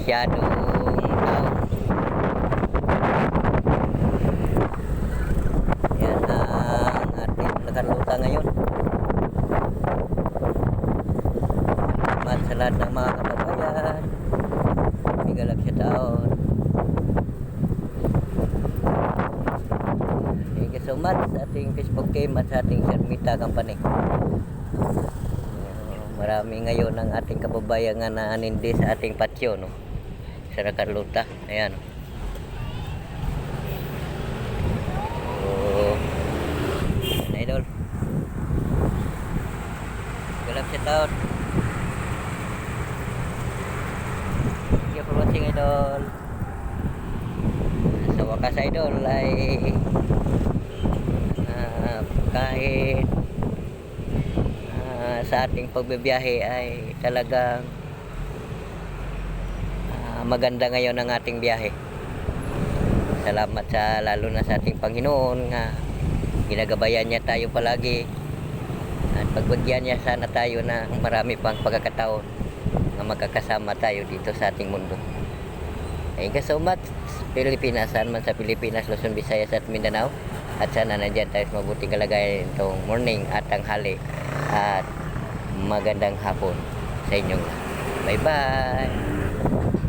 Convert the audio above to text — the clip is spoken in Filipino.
masyadong tao. Yan ang ating nakaluta ngayon. Salamat sa lahat ng mga kababayan. Migalap sa taon. Thank you so much sa ating Facebook game at sa ating Shermita Company. Marami ngayon ang ating kababayan nga na anindi sa ating patio, no? Sa nakaluta. Ayan. So, yan, idol. Galap sa taon. Thank you for watching, idol. Sa wakas, idol, ay kahit sa ating pagbibiyahe ay talagang maganda ngayon ang ating biyahe. Salamat sa lalo na sa ating Panginoon nga ginagabayan niya tayo palagi at pagbigyan niya sana tayo ng marami pang pagkakataon na magkakasama tayo dito sa ating mundo. Thank you so much, Pilipinas, saan man sa Pilipinas, Luzon, Visayas at Mindanao. At sana nandiyan tayo sa mabuting kalagayan itong morning at tanghali at magandang hapon sa inyong lahat. Bye bye.